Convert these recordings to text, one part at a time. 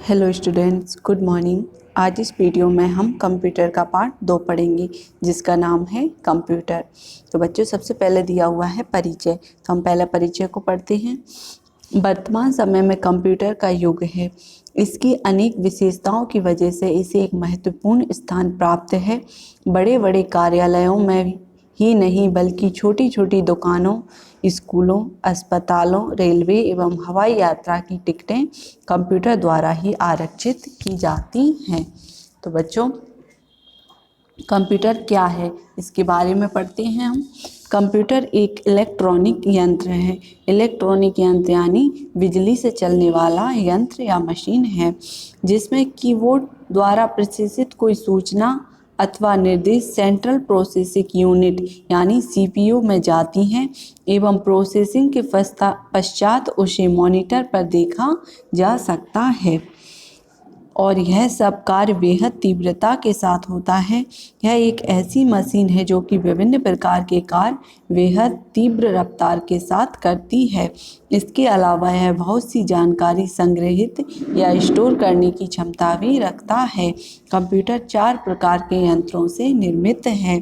Hello students, good morning. आज इस video में हम कंप्यूटर का पार्ट 2 पढ़ेंगे जिसका नाम है कंप्यूटर। तो बच्चों, सबसे पहले दिया हुआ है परिचय, तो हम पहले परिचय को पढ़ते हैं। वर्तमान समय में कंप्यूटर का युग है। इसकी अनेक विशेषताओं की वजह से इसे एक महत्वपूर्ण स्थान प्राप्त है। बड़े बड़े कार्यालयों में ही नहीं बल्कि छोटी छोटी दुकानों, स्कूलों, अस्पतालों, रेलवे एवं हवाई यात्रा की टिकटें कंप्यूटर द्वारा ही आरक्षित की जाती हैं। तो बच्चों, कंप्यूटर क्या है इसके बारे में पढ़ते हैं हम। कंप्यूटर एक इलेक्ट्रॉनिक यंत्र है। इलेक्ट्रॉनिक यंत्र यानी बिजली से चलने वाला यंत्र या मशीन है जिसमें कीबोर्ड द्वारा प्रोसेसित कोई सूचना अथवा निर्देश सेंट्रल प्रोसेसिंग यूनिट यानी सीपीयू में जाती हैं एवं प्रोसेसिंग के पश्चात उसे मॉनिटर पर देखा जा सकता है और यह सब कार्य बेहद तीव्रता के साथ होता है। यह एक ऐसी मशीन है जो कि विभिन्न प्रकार के कार्य बेहद तीव्र रफ्तार के साथ करती है। इसके अलावा यह बहुत सी जानकारी संग्रहित या स्टोर करने की क्षमता भी रखता है। कंप्यूटर 4 प्रकार के यंत्रों से निर्मित है।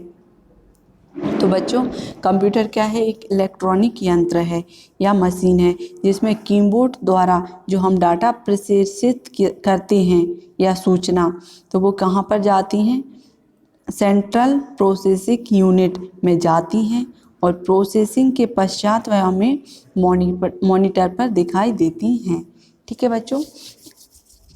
तो बच्चों, कंप्यूटर क्या है? एक इलेक्ट्रॉनिक यंत्र है या मशीन है जिसमें कीबोर्ड द्वारा जो हम डाटा प्रोसेसित करते हैं या सूचना, तो वो कहाँ पर जाती हैं? सेंट्रल प्रोसेसिंग यूनिट में जाती हैं और प्रोसेसिंग के पश्चात वह हमें मॉनिटर पर दिखाई देती हैं। ठीक है बच्चों।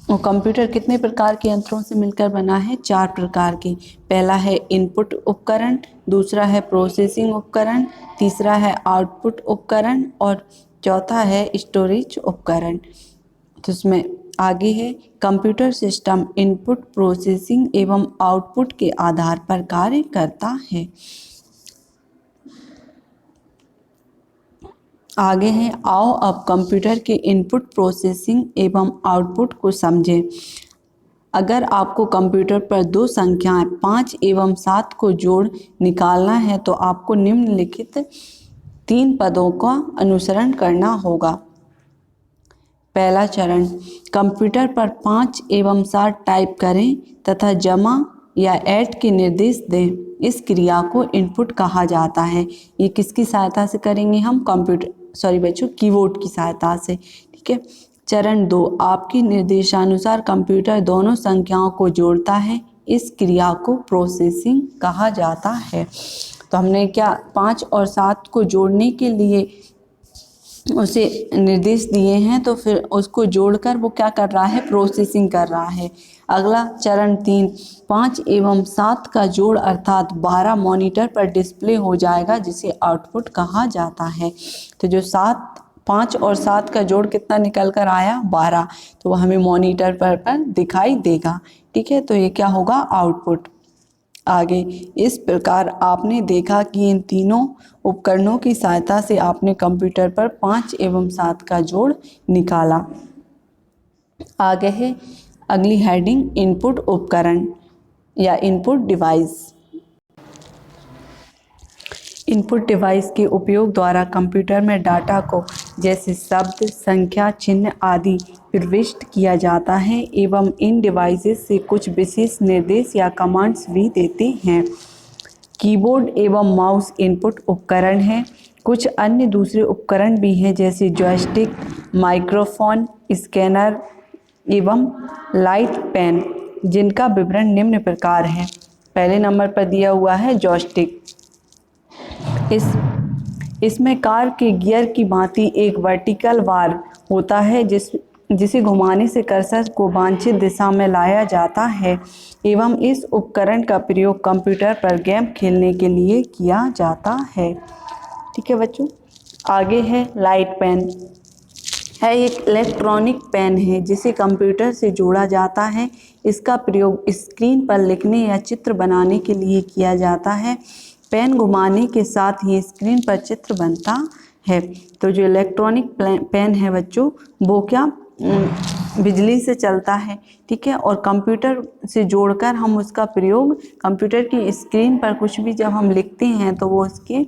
और कंप्यूटर कितने प्रकार के यंत्रों से मिलकर बना है? 4 प्रकार के। पहला है इनपुट उपकरण, दूसरा है प्रोसेसिंग उपकरण, तीसरा है आउटपुट उपकरण और चौथा है स्टोरेज उपकरण। तो इसमें आगे है कंप्यूटर सिस्टम इनपुट, प्रोसेसिंग एवं आउटपुट के आधार पर कार्य करता है। आगे हैं, आओ अब कंप्यूटर के इनपुट, प्रोसेसिंग एवं आउटपुट को समझें। अगर आपको कंप्यूटर पर 2 संख्याएं 5 एवं 7 को जोड़ निकालना है तो आपको निम्नलिखित 3 पदों का अनुसरण करना होगा। पहला चरण, कंप्यूटर पर 5 एवं 7 टाइप करें तथा जमा या ऐड के निर्देश दें। इस क्रिया को इनपुट कहा जाता है। ये किसकी सहायता से करेंगे हम? कीबोर्ड की सहायता से। ठीक है। चरण 2, आपके निर्देशानुसार कंप्यूटर दोनों संख्याओं को जोड़ता है। इस क्रिया को प्रोसेसिंग कहा जाता है। तो हमने क्या 5 और 7 को जोड़ने के लिए उसे निर्देश दिए हैं, तो फिर उसको जोड़कर वो क्या कर रहा है? प्रोसेसिंग कर रहा है। अगला चरण 3, 5 एवं 7 का जोड़ अर्थात 12 मॉनिटर पर डिस्प्ले हो जाएगा जिसे आउटपुट कहा जाता है। तो जो 5 और 7 का जोड़ कितना निकल कर आया? 12। तो वो हमें मॉनिटर पर दिखाई देगा। ठीक है। तो ये क्या होगा? आउटपुट। आगे, इस प्रकार आपने देखा कि इन तीनों उपकरणों की सहायता से आपने कंप्यूटर पर 5 एवं 7 का जोड़ निकाला। आगे है अगली हेडिंग, इनपुट उपकरण या इनपुट डिवाइस। इनपुट डिवाइस के उपयोग द्वारा कंप्यूटर में डाटा को जैसे शब्द, संख्या, चिन्ह आदि प्रविष्ट किया जाता है एवं इन डिवाइसेस से कुछ विशेष निर्देश या कमांड्स भी देते हैं। कीबोर्ड एवं माउस इनपुट उपकरण हैं। कुछ अन्य दूसरे उपकरण भी हैं जैसे जॉयस्टिक, माइक्रोफोन, स्कैनर एवं लाइट पेन, जिनका विवरण निम्न प्रकार है। पहले नंबर पर दिया हुआ है जॉयस्टिक। इसमें कार के गियर की भांति एक वर्टिकल बार होता है जिसे घुमाने से कर्सर को वांछित दिशा में लाया जाता है एवं इस उपकरण का प्रयोग कंप्यूटर पर गेम खेलने के लिए किया जाता है। ठीक है बच्चों। आगे है लाइट पेन। है एक इलेक्ट्रॉनिक पेन है जिसे कंप्यूटर से जोड़ा जाता है। इसका प्रयोग स्क्रीन पर लिखने या चित्र बनाने के लिए किया जाता है। पेन घुमाने के साथ ही स्क्रीन पर चित्र बनता है। तो जो इलेक्ट्रॉनिक पेन है बच्चों, वो क्या बिजली से चलता है। ठीक है। और कंप्यूटर से जोड़कर हम उसका प्रयोग कंप्यूटर की स्क्रीन पर कुछ भी जब हम लिखते हैं तो वो उसके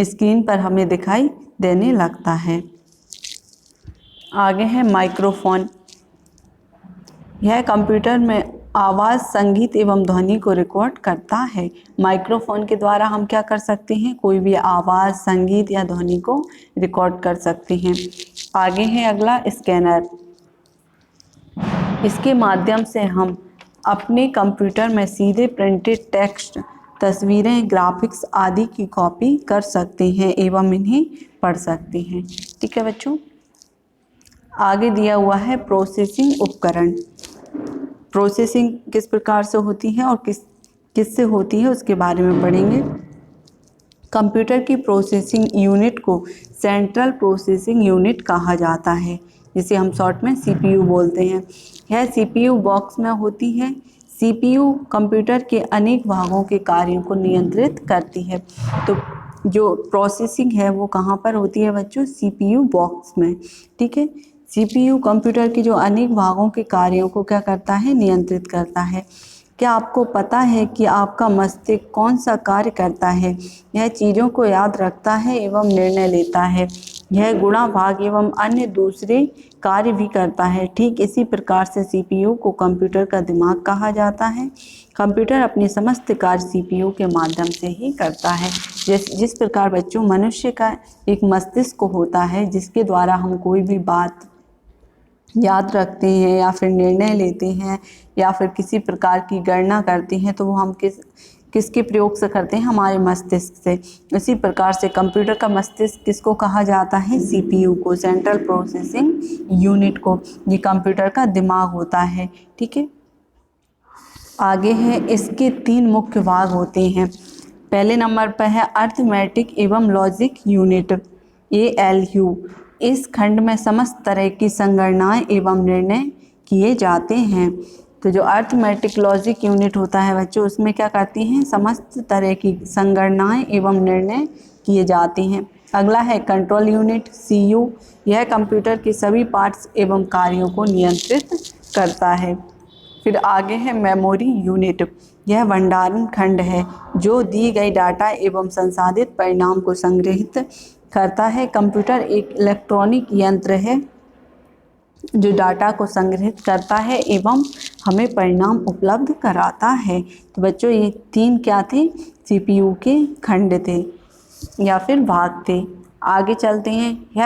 स्क्रीन पर हमें दिखाई देने लगता है। आगे है माइक्रोफोन। यह कंप्यूटर में आवाज़, संगीत एवं ध्वनि को रिकॉर्ड करता है। माइक्रोफोन के द्वारा हम क्या कर सकते हैं, कोई भी आवाज़, संगीत या ध्वनि को रिकॉर्ड कर सकते हैं। आगे है अगला स्कैनर। इसके माध्यम से हम अपने कंप्यूटर में सीधे प्रिंटेड टेक्स्ट, तस्वीरें, ग्राफिक्स आदि की कॉपी कर सकते हैं एवं इन्हें पढ़ सकते हैं। ठीक है बच्चों। आगे दिया हुआ है प्रोसेसिंग उपकरण। प्रोसेसिंग किस प्रकार से होती है और किससे होती है उसके बारे में पढ़ेंगे। कंप्यूटर की प्रोसेसिंग यूनिट को सेंट्रल प्रोसेसिंग यूनिट कहा जाता है, जिसे हम शॉर्ट में सीपीयू बोलते हैं। यह सीपीयू बॉक्स में होती है। सीपीयू कंप्यूटर के अनेक भागों के कार्यों को नियंत्रित करती है। तो जो प्रोसेसिंग है वो कहाँ पर होती है बच्चों, सीपीयू बॉक्स में। ठीक है। सीपीयू कंप्यूटर के जो अनेक भागों के कार्यों को क्या करता है, नियंत्रित करता है। क्या आपको पता है कि आपका मस्तिष्क कौन सा कार्य करता है? यह चीज़ों को याद रखता है एवं निर्णय लेता है। यह गुणा, भाग एवं अन्य दूसरे कार्य भी करता है। ठीक इसी प्रकार से सीपीयू को कंप्यूटर का दिमाग कहा जाता है। कंप्यूटर अपने समस्त कार्य सीपीयू के माध्यम से ही करता है। जिस प्रकार बच्चों मनुष्य का एक मस्तिष्क होता है, जिसके द्वारा हम कोई भी बात याद रखते हैं या फिर निर्णय लेते हैं या फिर किसी प्रकार की गणना करते हैं, तो वो हम किसके प्रयोग से करते हैं, हमारे मस्तिष्क से। इसी प्रकार से कंप्यूटर का मस्तिष्क किसको कहा जाता है, सीपीयू को, सेंट्रल प्रोसेसिंग यूनिट को। ये कंप्यूटर का दिमाग होता है। ठीक है। आगे है, इसके 3 मुख्य भाग होते हैं। पहले नंबर पर है अर्थमेटिक एवं लॉजिक यूनिट, ALU। इस खंड में समस्त तरह की संगणनाएं एवं निर्णय किए जाते हैं। तो जो अर्थमेटिक लॉजिक यूनिट होता है बच्चों, उसमें क्या करती हैं, समस्त तरह की संगणनाएं एवं निर्णय किए जाते हैं। अगला है कंट्रोल यूनिट, CU। यह कंप्यूटर के सभी पार्ट्स एवं कार्यों को नियंत्रित करता है। फिर आगे है मेमोरी यूनिट। यह भंडारण खंड है जो दी गई डाटा एवं संसाधित परिणाम को संग्रहित करता है। कंप्यूटर एक इलेक्ट्रॉनिक यंत्र है जो डाटा को संग्रहित करता है एवं हमें परिणाम उपलब्ध कराता है। तो बच्चों ये 3 क्या थे, सीपीयू के खंड थे या फिर भाग थे। आगे चलते हैं।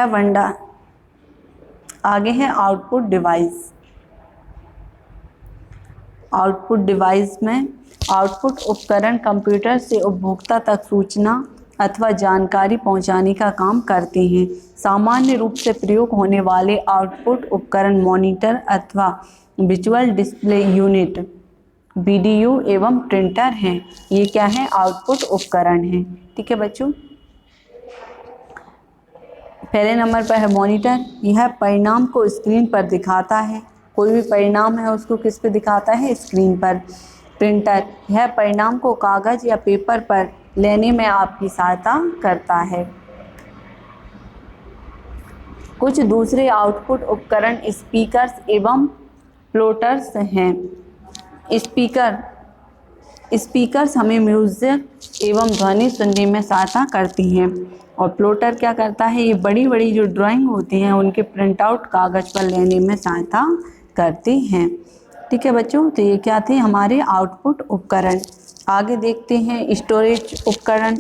आगे है आउटपुट डिवाइस। आउटपुट डिवाइस में आउटपुट उपकरण कंप्यूटर से उपभोक्ता तक सूचना अथवा जानकारी पहुंचाने का काम करते हैं। सामान्य रूप से प्रयोग होने वाले आउटपुट उपकरण मॉनिटर अथवा विजुअल डिस्प्ले यूनिट, VDU एवं प्रिंटर हैं। ये क्या है, आउटपुट उपकरण हैं। ठीक है बच्चों। पहले नंबर पर है मॉनिटर। यह परिणाम को स्क्रीन पर दिखाता है। कोई भी परिणाम है उसको किस पे दिखाता है, स्क्रीन पर। प्रिंटर, यह परिणाम को कागज़ या पेपर पर लेने में आपकी सहायता करता है। कुछ दूसरे आउटपुट उपकरण स्पीकर्स एवं प्लॉटर्स हैं। स्पीकर्स हमें म्यूजिक एवं ध्वनि सुनने में सहायता करती हैं। और प्लॉटर क्या करता है, ये बड़ी बड़ी जो ड्राइंग होती हैं उनके प्रिंट आउट कागज़ पर लेने में सहायता करते हैं। ठीक है बच्चों। तो ये क्या थे, हमारे आउटपुट उपकरण। आगे देखते हैं स्टोरेज उपकरण।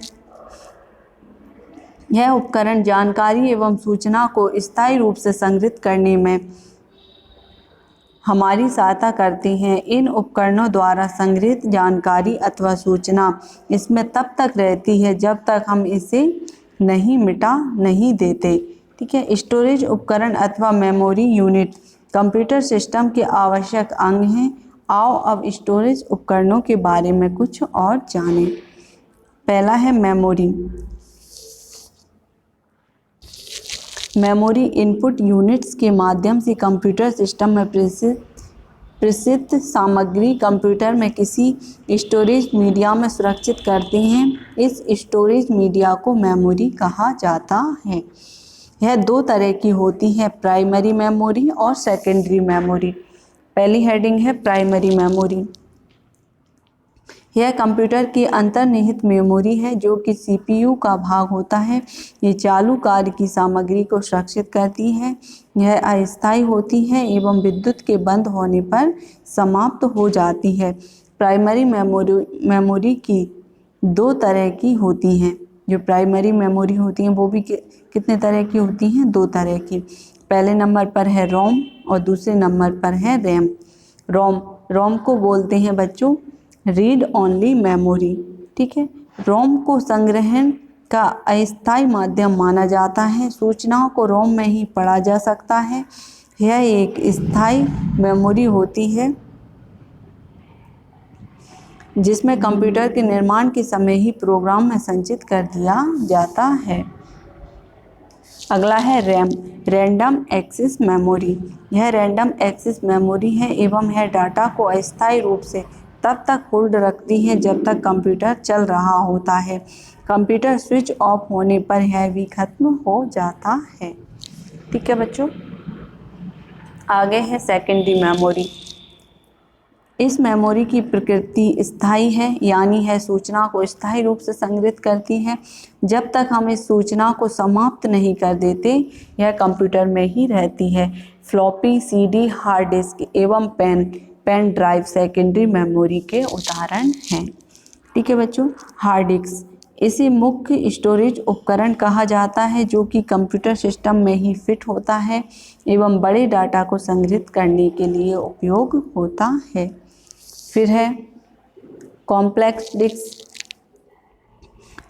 यह उपकरण जानकारी एवं सूचना को स्थायी रूप से संग्रहित करने में हमारी सहायता करते हैं। इन उपकरणों द्वारा संग्रहित जानकारी अथवा सूचना इसमें तब तक रहती है जब तक हम इसे मिटा नहीं देते। ठीक है। स्टोरेज उपकरण अथवा मेमोरी यूनिट कंप्यूटर सिस्टम के आवश्यक अंग हैं। आओ अब स्टोरेज उपकरणों के बारे में कुछ और जानें। पहला है मेमोरी। मेमोरी इनपुट यूनिट्स के माध्यम से कंप्यूटर सिस्टम में प्रेषित सामग्री कंप्यूटर में किसी स्टोरेज मीडिया में सुरक्षित करते हैं। इस स्टोरेज मीडिया को मेमोरी कहा जाता है। यह 2 तरह की होती है, प्राइमरी मेमोरी और सेकेंडरी मेमोरी। पहली हेडिंग है प्राइमरी मेमोरी। यह कंप्यूटर की अंतर्निहित मेमोरी है जो कि सीपीयू का भाग होता है। ये चालू कार्य की सामग्री को सुरक्षित करती है। यह अस्थायी होती है एवं विद्युत के बंद होने पर समाप्त हो जाती है। प्राइमरी मेमोरी की दो तरह की होती हैं। जो प्राइमरी मेमोरी होती हैं वो भी कितने तरह की होती हैं? दो तरह की। पहले नंबर पर है रोम और दूसरे नंबर पर है रैम। रोम को बोलते हैं बच्चों रीड ओनली मेमोरी। ठीक है, रोम को संग्रहण का अस्थायी माध्यम माना जाता है। सूचनाओं को रोम में ही पढ़ा जा सकता है। यह एक स्थायी मेमोरी होती है जिसमें कंप्यूटर के निर्माण के समय ही प्रोग्राम में संचित कर दिया जाता है। अगला है रैम, रैंडम एक्सेस मेमोरी। यह रैंडम एक्सेस मेमोरी है एवं यह डाटा को अस्थायी रूप से तब तक होल्ड रखती है जब तक कंप्यूटर चल रहा होता है। कंप्यूटर स्विच ऑफ होने पर यह भी खत्म हो जाता है। ठीक है बच्चों, आगे है सेकेंडरी मेमोरी। इस मेमोरी की प्रकृति स्थायी है, यानी है सूचना को स्थायी रूप से संग्रहित करती है। जब तक हम इस सूचना को समाप्त नहीं कर देते यह कंप्यूटर में ही रहती है। फ्लॉपी, सीडी, हार्ड डिस्क एवं पेन ड्राइव सेकेंडरी मेमोरी के उदाहरण हैं। ठीक है बच्चों, हार्ड डिस्क इसे मुख्य स्टोरेज उपकरण कहा जाता है जो कि कंप्यूटर सिस्टम में ही फिट होता है एवं बड़े डाटा को संग्रहित करने के लिए उपयोग होता है। फिर है कॉम्प्लेक्स डिस्क,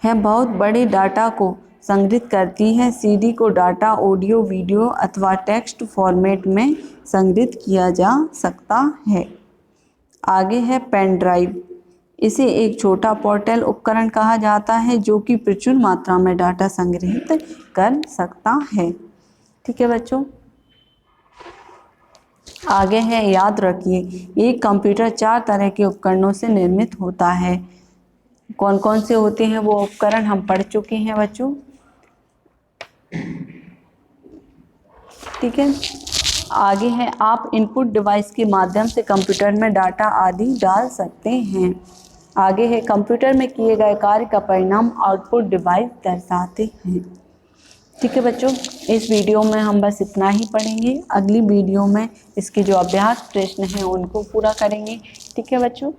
है बहुत बड़े डाटा को संग्रहित करती है। सीडी को डाटा ऑडियो, वीडियो अथवा टेक्स्ट फॉर्मेट में संग्रहित किया जा सकता है। आगे है पेन ड्राइव, इसे एक छोटा पोर्टेबल उपकरण कहा जाता है जो कि प्रचुर मात्रा में डाटा संग्रहित कर सकता है। ठीक है बच्चों, आगे है याद रखिए एक कंप्यूटर 4 तरह के उपकरणों से निर्मित होता है। कौन कौन से होते हैं वो उपकरण हम पढ़ चुके हैं बच्चों। ठीक है, आगे है आप इनपुट डिवाइस के माध्यम से कंप्यूटर में डाटा आदि डाल सकते हैं। आगे है कंप्यूटर में किए गए कार्य का परिणाम आउटपुट डिवाइस दर्शाते हैं। ठीक है बच्चों, इस वीडियो में हम बस इतना ही पढ़ेंगे। अगली वीडियो में इसके जो अभ्यास प्रश्न हैं उनको पूरा करेंगे। ठीक है बच्चों।